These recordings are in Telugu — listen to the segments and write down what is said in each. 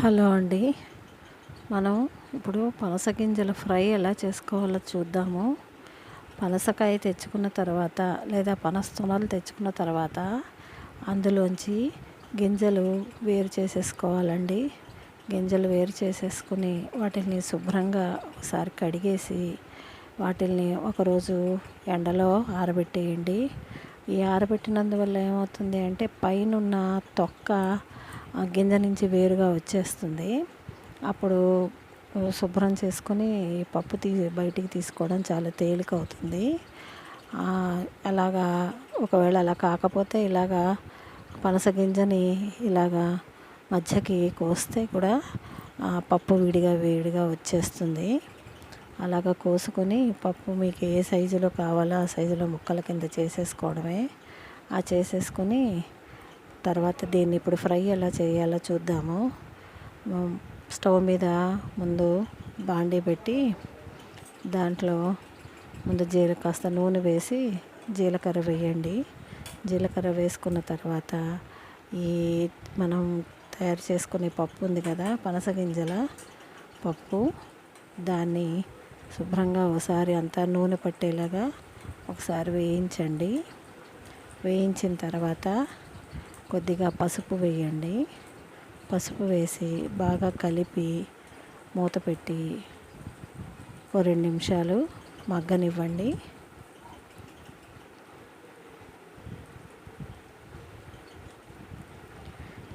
హలో అండి. మనం ఇప్పుడు పనస గింజల ఫ్రై ఎలా చేసుకోవాలో చూద్దాము. పనసకాయ తెచ్చుకున్న తర్వాత లేదా పనస తొనలు తెచ్చుకున్న తర్వాత అందులోంచి గింజలు వేరు చేసేసుకోవాలండి. గింజలు వేరు చేసేసుకుని వాటిని శుభ్రంగా ఒకసారి కడిగేసి వాటిల్ని ఒకరోజు ఎండలో ఆరబెట్టేయండి. ఈ ఆరబెట్టినందువల్ల ఏమవుతుంది అంటే పైనున్న తొక్క గింజ నుంచి వేరుగా వచ్చేస్తుంది. అప్పుడు శుభ్రం చేసుకొని పప్పు బయటికి తీసుకోవడం చాలా తేలిక అవుతుంది. అలాగా ఒకవేళ అలా కాకపోతే ఇలాగా పనస గింజని ఇలాగా మధ్యకి కోస్తే కూడా పప్పు వేడిగా వచ్చేస్తుంది. అలాగ కోసుకొని పప్పు మీకు ఏ సైజులో కావాలో ఆ సైజులో ముక్కల కింద చేసేసుకోవడమే. చేసేసుకొని తర్వాత దీన్ని ఇప్పుడు ఫ్రై ఎలా చేయాలో చూద్దాము. స్టవ్ మీద ముందు బాండీ పెట్టి దాంట్లో ముందు కాస్త నూనె వేసి జీలకర్ర వేయండి. జీలకర్ర వేసుకున్న తర్వాత ఈ మనం తయారు చేసుకునే పప్పు ఉంది కదా, పనస గింజల పప్పు, దాన్ని శుభ్రంగా ఒకసారి అంతా నూనె పట్టేలాగా ఒకసారి వేయించండి. వేయించిన తర్వాత కొద్దిగా పసుపు వేయండి. పసుపు వేసి బాగా కలిపి మూత పెట్టి ఓ 2 నిమిషాలు మగ్గనివ్వండి.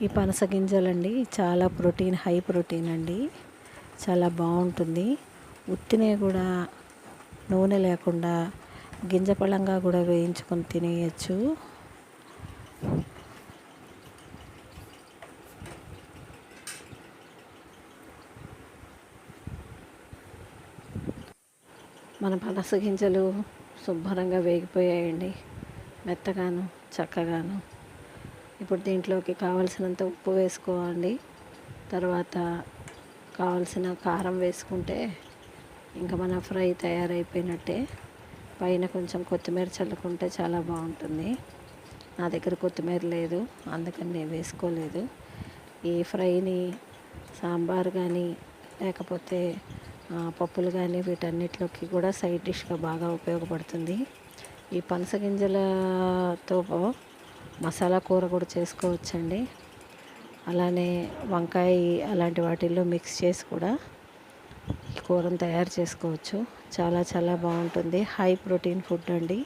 ఈ పనస గింజలండి చాలా హై ప్రోటీన్ అండి. చాలా బాగుంటుంది. ఉత్తినే కూడా నూనె లేకుండా గింజ పళ్ళంగా కూడా వేయించుకొని తినేయచ్చు. మన పనస గింజలు శుభ్రంగా వేగిపోయాయండి, మెత్తగాను చక్కగాను. ఇప్పుడు దీంట్లోకి కావలసినంత ఉప్పు వేసుకోవాలి. తర్వాత కావలసిన కారం వేసుకుంటే ఇంకా మన ఫ్రై తయారైపోయినట్టే. పైన కొంచెం కొత్తిమీర చల్లుకుంటే చాలా బాగుంటుంది. నా దగ్గర కొత్తిమీర లేదు, అందుకని నేను వేసుకోలేదు. ఈ ఫ్రైని సాంబార్ కానీ లేకపోతే పప్పులు కానీ వీటన్నిటిలోకి కూడా సైడ్ డిష్గా బాగా ఉపయోగపడుతుంది. ఈ పనస గింజలతో మసాలా కూర కూడా చేసుకోవచ్చండి. అలానే వంకాయ అలాంటి వాటిల్లో మిక్స్ చేసి కూడా ఈ కూరను తయారు చేసుకోవచ్చు. చాలా చాలా బాగుంటుంది. హై ప్రోటీన్ ఫుడ్ అండి.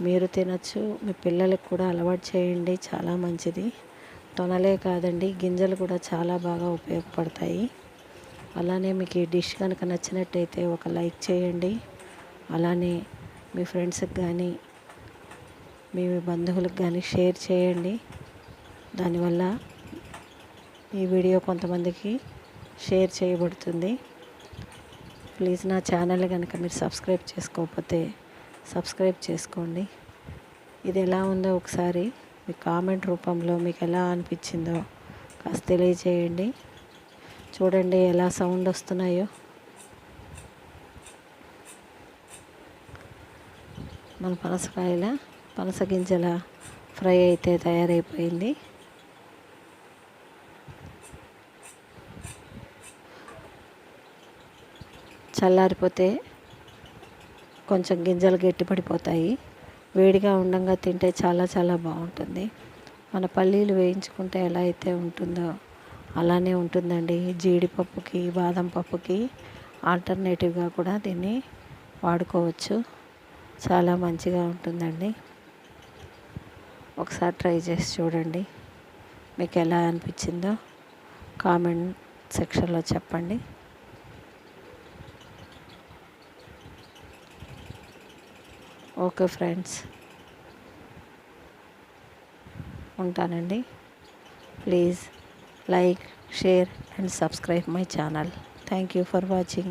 మీరు తినచ్చు, మీ పిల్లలకు కూడా అలవాటు చేయండి. చాలా మంచిది. తొనలే కాదండి, గింజలు కూడా చాలా బాగా ఉపయోగపడతాయి. అలానే మీకు ఈ డిష్ కనుక నచ్చినట్టయితే ఒక లైక్ చేయండి. అలానే మీ ఫ్రెండ్స్కి కానీ మీ బంధువులకు కానీ షేర్ చేయండి. దానివల్ల ఈ వీడియో కొంతమందికి షేర్ చేయబడుతుంది. ప్లీజ్ నా ఛానల్ కనుక మీరు సబ్స్క్రైబ్ చేసుకోకపోతే సబ్స్క్రైబ్ చేసుకోండి. ఇది ఎలా ఉందో ఒకసారి మీ కామెంట్ రూపంలో మీకు ఎలా అనిపించిందో కాస్త తెలియజేయండి. చూడండి ఎలా సౌండ్ వస్తున్నాయో. మన పనస గింజల ఫ్రై అయితే తయారైపోయింది. చల్లారిపోతే కొంచెం గింజలు గట్టిపడిపోతాయి. వేడిగా ఉండంగా తింటే చాలా చాలా బాగుంటుంది. మన పల్లీలు వేయించుకుంటే ఎలా అయితే ఉంటుందో అలానే ఉంటుందండి. జీడిపప్పుకి బాదం పప్పుకి ఆల్టర్నేటివ్గా కూడా దీన్ని వాడుకోవచ్చు. చాలా మంచిగా ఉంటుందండి. ఒకసారి ట్రై చేసి చూడండి. మీకు ఎలా అనిపించిందో కామెంట్ సెక్షన్లో చెప్పండి. ఓకే ఫ్రెండ్స్, ఉంటానండి. Please like, share and subscribe my channel. Thank you for watching.